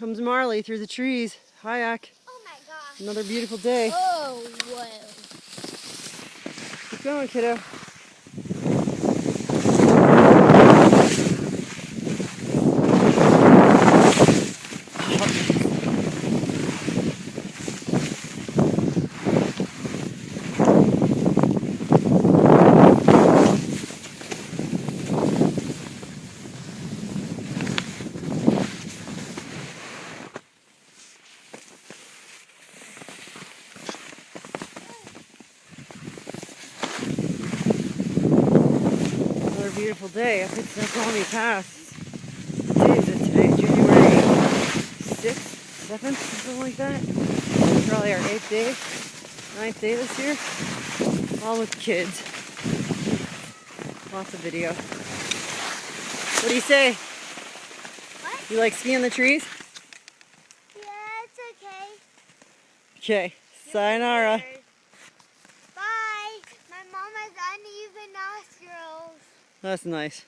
Comes Marley through the trees. Hayak. Oh my gosh. Another beautiful day. Oh, whoa. Keep going, kiddo. Another beautiful day up at Snoqualmie Pass. What day is it today? January 6th, 7th, something like that. Probably our 8th day, 9th day this year. All with kids. Lots of video. What do you say? What? You like skiing the trees? Yeah, it's okay. Okay. Sayonara. Bye. My mom has uneven nostrils. That's nice.